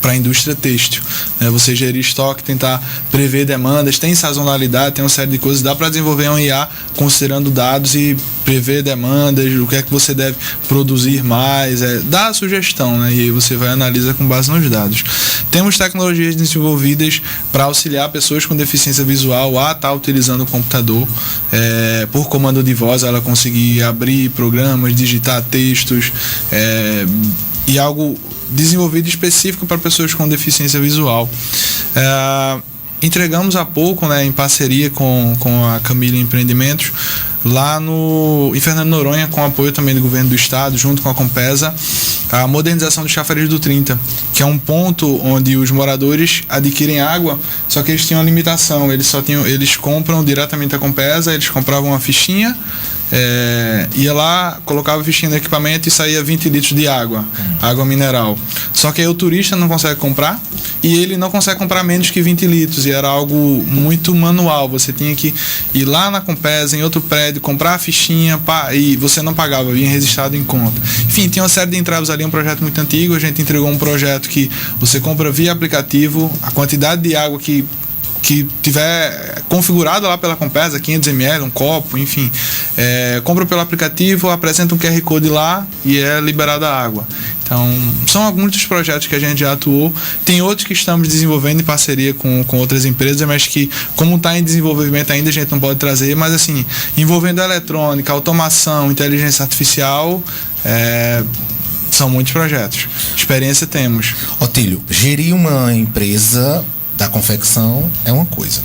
a indústria têxtil, né? Você gerir estoque, tentar prever demandas, tem sazonalidade, tem uma série de coisas, dá para desenvolver um IA considerando dados e prever demandas, o que é que você deve produzir mais, dá a sugestão, né? E aí você vai analisar com base nos dados. Temos tecnologias desenvolvidas para auxiliar pessoas com deficiência visual a estar utilizando o computador, por comando de voz, ela conseguir abrir programas, digitar textos, e algo desenvolvido específico para pessoas com deficiência visual. Entregamos há pouco, né, em parceria com a Camila Empreendimentos, lá em Fernando de Noronha, com apoio também do governo do estado, junto com a Compesa, a modernização do chafariz do 30, que é um ponto onde os moradores adquirem água, só que eles tinham uma limitação, eles compram diretamente a Compesa, eles compravam uma fichinha, ia lá, colocava a fichinha no equipamento e saía 20 litros de água mineral. Só que aí o turista não consegue comprar e ele não consegue comprar menos que 20 litros, e era algo muito manual. Você tinha que ir lá na Compesa, em outro prédio, comprar a fichinha e você não pagava, vinha registrado em conta. Enfim, tinha uma série de entraves ali, um projeto muito antigo. A gente entregou um projeto que você compra via aplicativo, a quantidade de água que tiver configurado lá pela Compesa, 500 ml, um copo, enfim, compra pelo aplicativo, apresenta um QR Code lá e é liberada a água. Então, são alguns dos projetos que a gente já atuou. Tem outros que estamos desenvolvendo em parceria com outras empresas, mas que, como está em desenvolvimento ainda, a gente não pode trazer, mas assim, envolvendo eletrônica, automação, inteligência artificial, são muitos projetos. Experiência temos. Otílio, gerir uma empresa da confecção é uma coisa,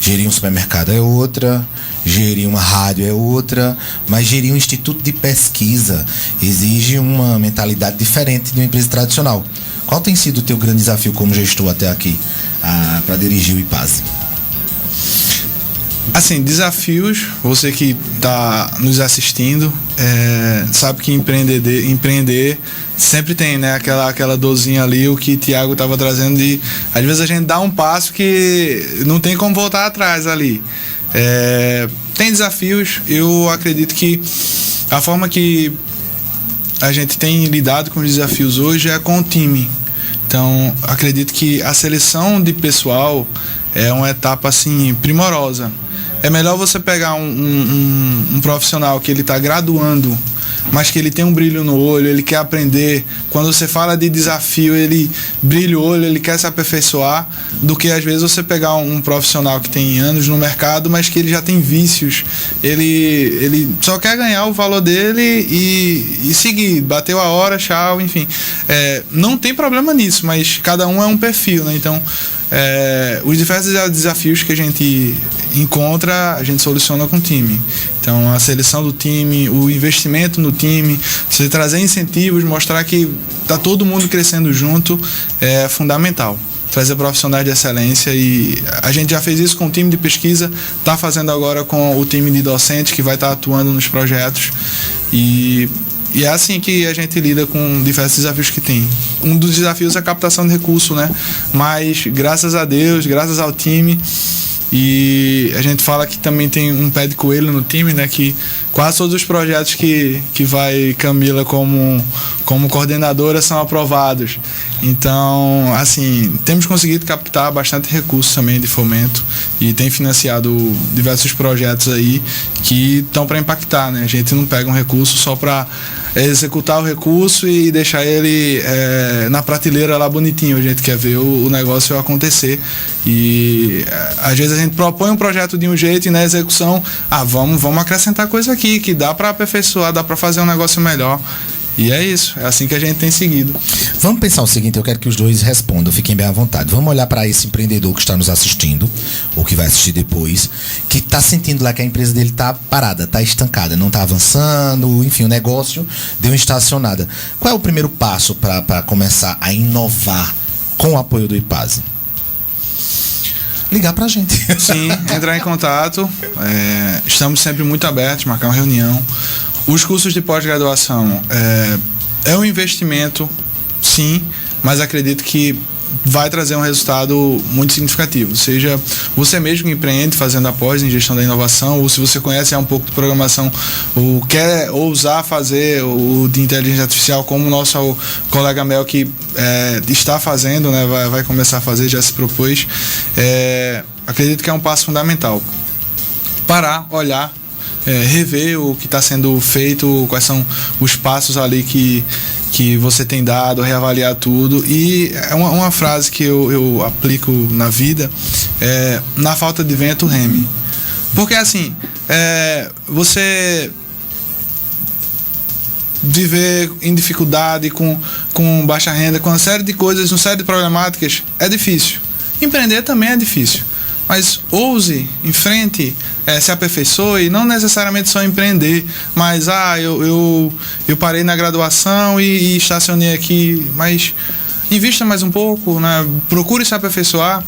gerir um supermercado é outra, gerir uma rádio é outra, mas gerir um instituto de pesquisa exige uma mentalidade diferente de uma empresa tradicional. Qual tem sido o teu grande desafio como gestor até aqui para dirigir o IPASE? Assim, desafios, você que está nos assistindo, sabe que empreender sempre tem, né, aquela dorzinha ali, o que Thiago estava trazendo de, às vezes a gente dá um passo que não tem como voltar atrás ali. Tem desafios. Eu acredito que a forma que a gente tem lidado com os desafios hoje é com o time. Então, acredito que a seleção de pessoal é uma etapa assim primorosa. É melhor você pegar um profissional que ele está graduando, mas que ele tem um brilho no olho, ele quer aprender. Quando você fala de desafio, ele brilha o olho, ele quer se aperfeiçoar, do que às vezes você pegar um profissional que tem anos no mercado, mas que ele já tem vícios. Ele só quer ganhar o valor dele e seguir. Bateu a hora, tchau, enfim. Não tem problema nisso, mas cada um é um perfil, né? Então, os diversos desafios que a gente encontra, a gente soluciona com o time. Então, a seleção do time, o investimento no time, você trazer incentivos, mostrar que está todo mundo crescendo junto, é fundamental. Trazer profissionais de excelência, e a gente já fez isso com o time de pesquisa, está fazendo agora com o time de docentes que vai estar atuando nos projetos, e é assim que a gente lida com diversos desafios que tem. Um dos desafios é a captação de recurso, né? Mas graças a Deus, graças ao time, e a gente fala que também tem um pé de coelho no time, né? Que quase todos os projetos que vai Camila como coordenadora são aprovados. Então, assim, temos conseguido captar bastante recursos também de fomento e tem financiado diversos projetos aí que estão para impactar, né? A gente não pega um recurso só para executar o recurso e deixar ele na prateleira lá bonitinho. A gente quer ver o negócio acontecer, e às vezes a gente propõe um projeto de um jeito e na execução, vamos acrescentar coisa aqui que dá para aperfeiçoar, dá para fazer um negócio melhor. E é isso, é assim que a gente tem seguido. Vamos pensar o seguinte, eu quero que os dois respondam, fiquem bem à vontade. Vamos olhar para esse empreendedor que está nos assistindo, ou que vai assistir depois, que está sentindo lá que a empresa dele está parada, está estancada, não está avançando, enfim, o negócio deu uma estacionada. Qual é o primeiro passo para começar a inovar com o apoio do IPASE? Ligar pra gente. Sim, entrar em contato. Estamos sempre muito abertos, marcar uma reunião. Os cursos de pós-graduação é um investimento, sim, mas acredito que vai trazer um resultado muito significativo. Seja você mesmo que empreende fazendo a pós em gestão da inovação, ou se você conhece um pouco de programação ou quer ousar fazer o de inteligência artificial, como o nosso colega Mel que está fazendo, né, vai começar a fazer, já se propôs. Acredito que é um passo fundamental. Parar, olhar, rever o que está sendo feito, quais são os passos ali que você tem dado, reavaliar tudo. E é uma frase que eu aplico na vida, na falta de vento, reme. Porque assim, você viver em dificuldade, com baixa renda, com uma série de coisas, uma série de problemáticas, é difícil. Empreender também é difícil, mas ouse, enfrente, se aperfeiçoe, não necessariamente só empreender, mas eu parei na graduação e estacionei aqui, mas invista mais um pouco, né? Procure se aperfeiçoar.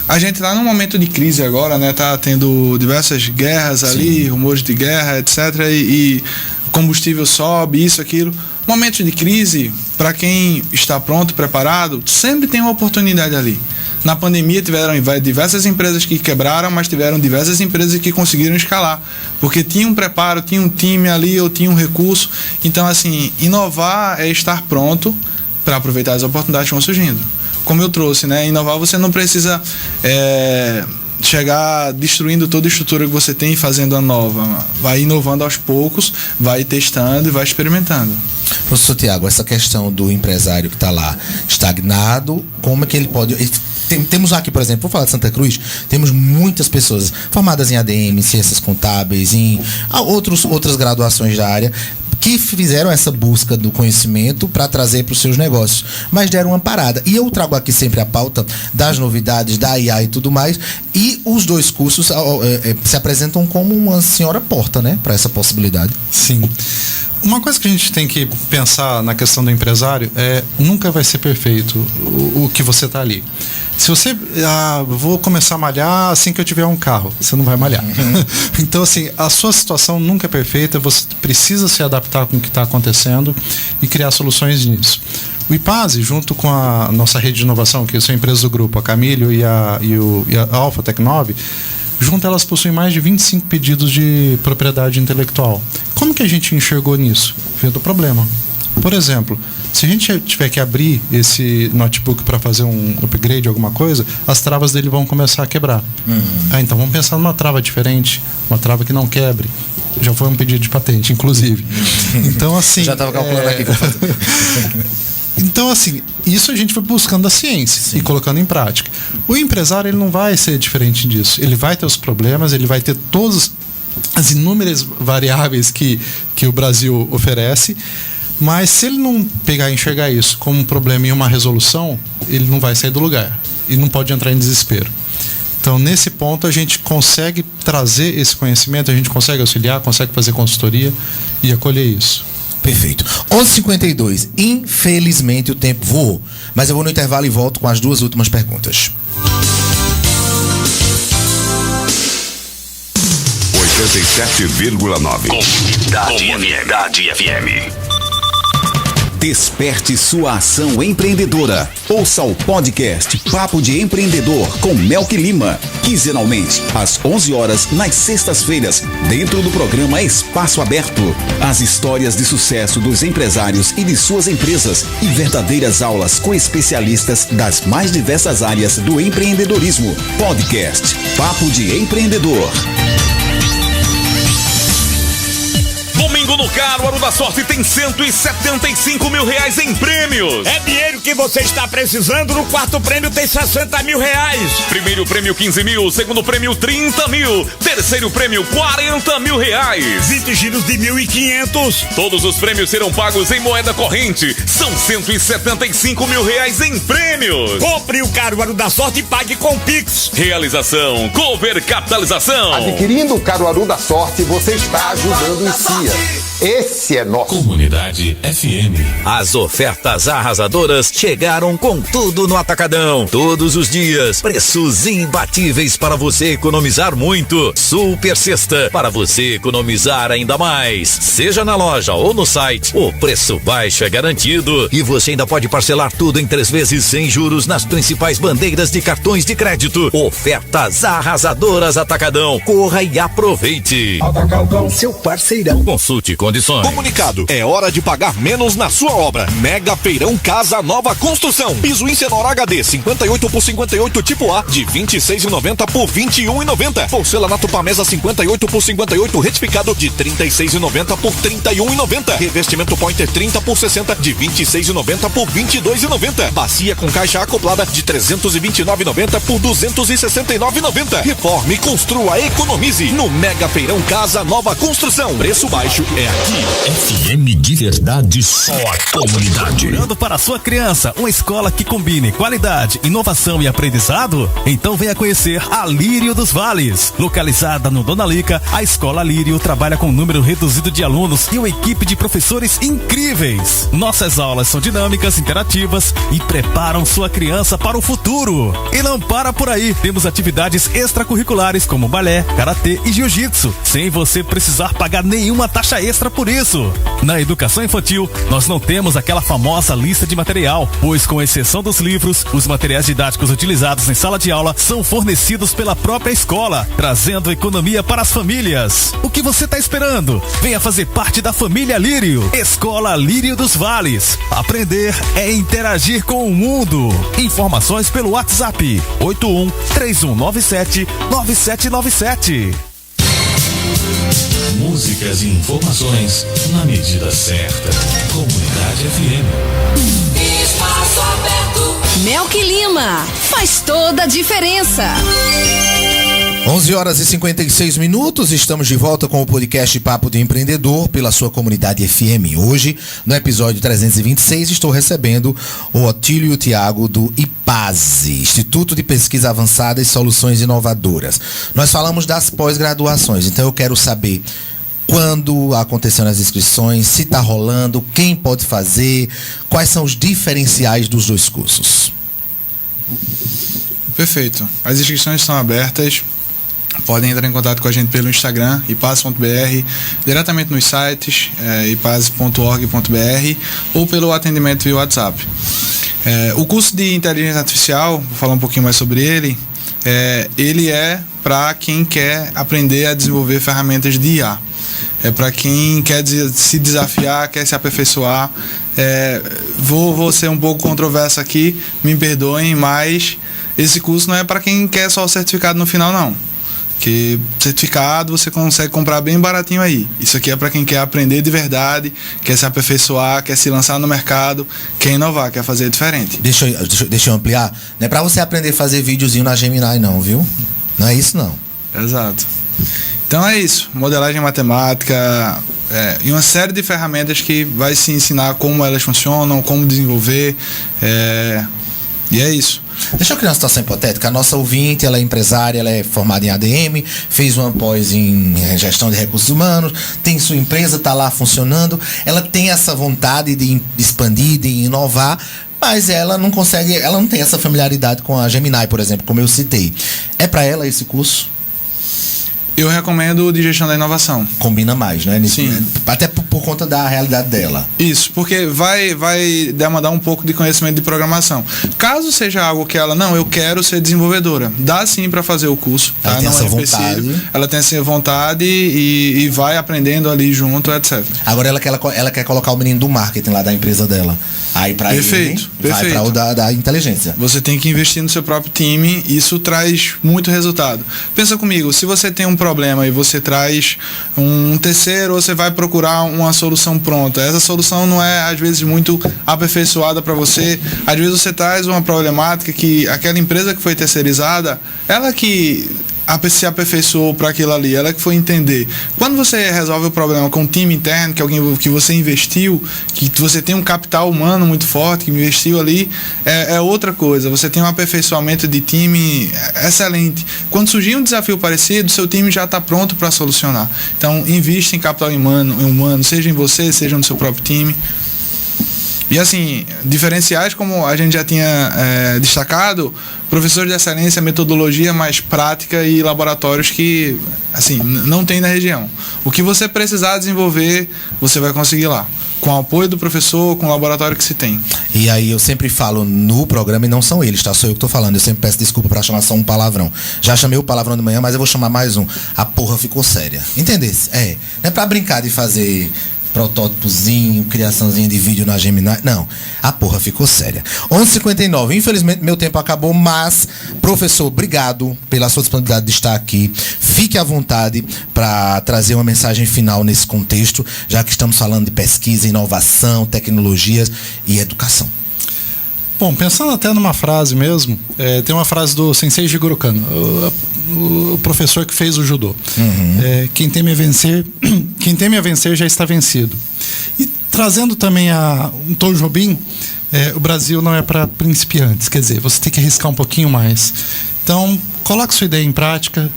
A gente está num momento de crise agora, né? Tá tendo diversas guerras ali, sim, rumores de guerra, etc. E combustível sobe, isso, aquilo. Momento de crise, para quem está pronto, preparado, sempre tem uma oportunidade ali. Na pandemia tiveram diversas empresas que quebraram, mas tiveram diversas empresas que conseguiram escalar, porque tinha um preparo, tinha um time ali, ou tinha um recurso. Então, assim, inovar é estar pronto para aproveitar as oportunidades que vão surgindo. Como eu trouxe, né? Inovar, você não precisa chegar destruindo toda a estrutura que você tem e fazendo a nova. Vai inovando aos poucos, vai testando e vai experimentando. Professor Tiago, essa questão do empresário que está lá estagnado, como é que ele pode... Temos aqui, por exemplo, vou falar de Santa Cruz, temos muitas pessoas formadas em ADM, ciências contábeis, em outras graduações da área, que fizeram essa busca do conhecimento para trazer para os seus negócios, mas deram uma parada. E eu trago aqui sempre a pauta das novidades, da IA e tudo mais, e os dois cursos se apresentam como uma senhora porta, né, para essa possibilidade. Sim. Uma coisa que a gente tem que pensar na questão do empresário nunca vai ser perfeito o que você está ali. Se você, vou começar a malhar assim que eu tiver um carro, você não vai malhar. Então, assim, a sua situação nunca é perfeita, você precisa se adaptar com o que está acontecendo e criar soluções nisso. O IPASE, junto com a nossa rede de inovação, que são empresas do grupo, a Camilio e a Alpha Tecnov, junto elas possuem mais de 25 pedidos de propriedade intelectual. Como que a gente enxergou nisso? Vendo o problema. Por exemplo, se a gente tiver que abrir esse notebook para fazer um upgrade, alguma coisa, as travas dele vão começar a quebrar. Então vamos pensar numa trava diferente, uma trava que não quebre. Já foi um pedido de patente, inclusive. Então, assim... Já estava calculando aqui. Então, assim, isso a gente vai buscando a ciência, sim, e colocando em prática. O empresário, ele não vai ser diferente disso. Ele vai ter os problemas, ele vai ter todas as inúmeras variáveis que o Brasil oferece, mas se ele não pegar e enxergar isso como um problema e uma resolução, ele não vai sair do lugar e não pode entrar em desespero. Então, nesse ponto, a gente consegue trazer esse conhecimento, a gente consegue auxiliar, consegue fazer consultoria e acolher isso. Perfeito. 11h52. Infelizmente o tempo voou, mas eu vou no intervalo e volto com as duas últimas perguntas. 87,9 Comunidade FM. Desperte sua ação empreendedora. Ouça o podcast Papo de Empreendedor com Melqui Lima, quinzenalmente às 11 horas nas sextas-feiras, dentro do programa Espaço Aberto. As histórias de sucesso dos empresários e de suas empresas e verdadeiras aulas com especialistas das mais diversas áreas do empreendedorismo. Podcast Papo de Empreendedor. Domingo no Caruaru da Sorte tem 175 mil reais em prêmios. É dinheiro que você está precisando. No quarto prêmio tem 60 mil reais. Primeiro prêmio 15 mil, segundo prêmio 30 mil, terceiro prêmio 40 mil reais. 20 giros de 1.500. Todos os prêmios serão pagos em moeda corrente. São 175 mil reais em prêmios. Compre o Caruaru da Sorte e pague com Pix. Realização Cover Capitalização. Adquirindo o Caruaru da Sorte, você está ajudando o CIA. Esse é nosso. Comunidade FM. As ofertas arrasadoras chegaram com tudo no Atacadão. Todos os dias, preços imbatíveis para você economizar muito. Super Sexta, para você economizar ainda mais. Seja na loja ou no site, o preço baixo é garantido. E você ainda pode parcelar tudo em 3 vezes sem juros nas principais bandeiras de cartões de crédito. Ofertas arrasadoras Atacadão. Corra e aproveite. Atacadão, seu parceirão. Consulte condições. Comunicado. É hora de pagar menos na sua obra. Mega Feirão Casa Nova Construção. Piso Incenor HD 58 por 58 tipo A de 26,90 por 21,90. Porcelanato Pamesa 58 por 58 retificado de 36,90 por 31,90. Revestimento Pointer 30 por 60 de 26,90 por 22,90. Bacia com caixa acoplada de 329,90 por 269,90. Reforme, construa, economize no Mega Feirão Casa Nova Construção. Preço baixo é FM de verdade, só a comunidade. Procurando para a sua criança uma escola que combine qualidade, inovação e aprendizado? Então venha conhecer a Lírio dos Vales. Localizada no Dona Lica, a Escola Lírio trabalha com um número reduzido de alunos e uma equipe de professores incríveis. Nossas aulas são dinâmicas, interativas e preparam sua criança para o futuro. E não para por aí, temos atividades extracurriculares como balé, karatê e jiu-jitsu, sem você precisar pagar nenhuma taxa extra por isso. Na educação infantil, nós não temos aquela famosa lista de material, pois com exceção dos livros, os materiais didáticos utilizados em sala de aula são fornecidos pela própria escola, trazendo economia para as famílias. O que você está esperando? Venha fazer parte da família Lírio. Escola Lírio dos Vales. Aprender é interagir com o mundo. Informações pelo WhatsApp 81-3197-9797. Músicas e informações na medida certa. Comunidade FM. Espaço aberto. Melk Lima. Faz toda a diferença. 11h56, estamos de volta com o podcast Papo de Empreendedor pela sua comunidade FM. Hoje, no episódio 326, estou recebendo o Otílio Thiago do IPASE, Instituto de Pesquisa Avançada e Soluções Inovadoras. Nós falamos das pós-graduações, então eu quero saber quando aconteceram as inscrições, se está rolando, quem pode fazer, quais são os diferenciais dos dois cursos. Perfeito. As inscrições estão abertas. Podem entrar em contato com a gente pelo Instagram, ipase.br, diretamente nos sites, ipase.org.br, ou pelo atendimento via WhatsApp. O curso de Inteligência Artificial, vou falar um pouquinho mais sobre ele, ele é para quem quer aprender a desenvolver ferramentas de IA. É para quem quer se desafiar, quer se aperfeiçoar. Vou ser um pouco controverso aqui, me perdoem, mas esse curso não é para quem quer só o certificado no final, não. Que certificado você consegue comprar bem baratinho aí. Isso aqui é para quem quer aprender de verdade, quer se aperfeiçoar, quer se lançar no mercado, quer inovar, quer fazer diferente. Deixa eu ampliar. Não é para você aprender a fazer videozinho na Gemini não, viu? Não é isso não. Exato. Então é isso. Modelagem matemática e uma série de ferramentas que vai se ensinar como elas funcionam, como desenvolver. E é isso. Deixa eu criar uma situação hipotética. A nossa ouvinte, ela é empresária, ela é formada em ADM, fez uma pós em gestão de recursos humanos, tem sua empresa, está lá funcionando, ela tem essa vontade de expandir, de inovar, mas ela não consegue, ela não tem essa familiaridade com a Gemini, por exemplo, como eu citei. É para ela esse curso? Eu recomendo o de gestão da inovação. Combina mais, né? Sim. Até por conta da realidade dela. Isso, porque vai demandar um pouco de conhecimento de programação. Caso seja algo que ela, não, eu quero ser desenvolvedora, dá sim para fazer o curso. Ela tá? tem Não essa é vontade. Ela tem essa vontade e vai aprendendo ali junto, etc. Agora ela quer colocar o menino do marketing lá da empresa dela. Aí para ele vai para o da inteligência. Você tem que investir no seu próprio time, isso traz muito resultado. Pensa comigo, se você tem um problema e você traz um terceiro, você vai procurar uma solução pronta. Essa solução não é às vezes muito aperfeiçoada para você. Às vezes você traz uma problemática que aquela empresa que foi terceirizada, ela que se aperfeiçoou para aquilo ali, ela que foi entender. Quando você resolve o problema com um time interno, que alguém que você investiu, que você tem um capital humano muito forte, que investiu ali, é outra coisa. Você tem um aperfeiçoamento de time excelente. Quando surgir um desafio parecido, seu time já está pronto para solucionar. Então, invista em capital humano, seja em você, seja no seu próprio time. E assim, diferenciais como a gente já tinha destacado, professores de excelência, metodologia mais prática e laboratórios que, assim, não tem na região. O que você precisar desenvolver, você vai conseguir lá. Com o apoio do professor, com o laboratório que se tem. E aí eu sempre falo no programa, e não são eles, tá? Sou eu que tô falando. Eu sempre peço desculpa pra chamar só um palavrão. Já chamei o palavrão de manhã, mas eu vou chamar mais um. A porra ficou séria. Entendesse? Não é pra brincar de fazer protótipozinho, criaçãozinha de vídeo na Gemini. Não, a porra ficou séria. 11h59, infelizmente meu tempo acabou, mas, professor, obrigado pela sua disponibilidade de estar aqui. Fique à vontade para trazer uma mensagem final nesse contexto, já que estamos falando de pesquisa, inovação, tecnologias e educação. Bom, pensando até numa frase mesmo, tem uma frase do Sensei Jigoro Kano. o professor que fez o judô. Quem teme a vencer já está vencido. E trazendo também um Tom Jobim, o Brasil não é para principiantes, quer dizer, você tem que arriscar um pouquinho mais. Então, coloque sua ideia em prática,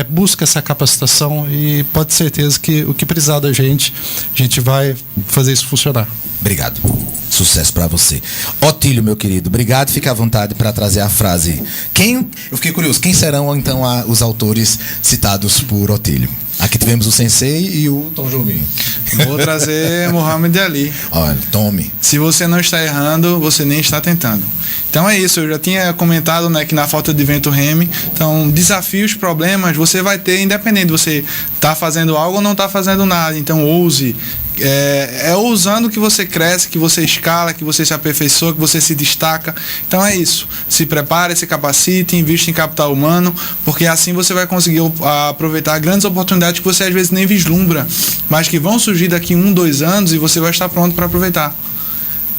busca essa capacitação e pode ter certeza que o que precisar da gente, a gente vai fazer isso funcionar. Obrigado. Sucesso pra você. Otílio, meu querido, obrigado. Fica à vontade para trazer a frase. Eu fiquei curioso, quem serão então os autores citados por Otílio? Aqui tivemos o Sensei e o Tom Jobim. Vou trazer Muhammad Ali. Olha, tome. Se você não está errando, você nem está tentando. Então é isso, eu já tinha comentado, né, que na falta de vento reme. Então, desafios, problemas, você vai ter, independente de você tá fazendo algo ou não tá fazendo nada. Então, ouse. É ousando que você cresce, que você escala, que você se aperfeiçoa, que você se destaca. Então é isso. Se prepare, se capacite, invista em capital humano, porque assim você vai conseguir aproveitar grandes oportunidades que você às vezes nem vislumbra, mas que vão surgir daqui 1-2 anos e você vai estar pronto para aproveitar.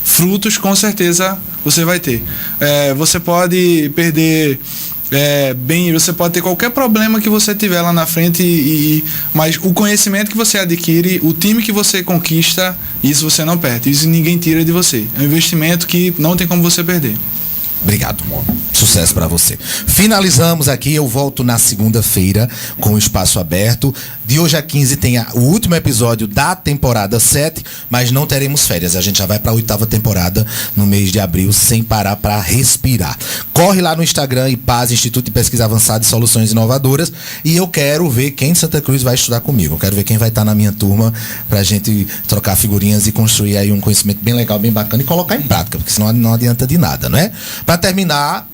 Frutos, com certeza, você vai ter. Você pode perder... você pode ter qualquer problema que você tiver lá na frente, mas o conhecimento que você adquire, o time que você conquista, isso você não perde, isso ninguém tira de você. É um investimento que não tem como você perder. Obrigado. Sucesso pra você. Finalizamos aqui, eu volto na segunda-feira com o espaço aberto. De hoje a 15 tem o último episódio da temporada 7, mas não teremos férias. A gente já vai pra 8ª temporada no mês de abril, sem parar pra respirar. Corre lá no Instagram, IPAS, Instituto de Pesquisa Avançada e Soluções Inovadoras, e eu quero ver quem de Santa Cruz vai estudar comigo. Eu quero ver quem vai estar na minha turma pra gente trocar figurinhas e construir aí um conhecimento bem legal, bem bacana e colocar em prática, porque senão não adianta de nada, não é? Pra terminar,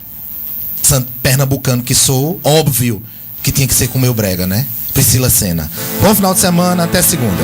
pernambucano que sou, óbvio que tinha que ser com o meu brega, né? Priscila Senna. Bom final de semana, até segunda.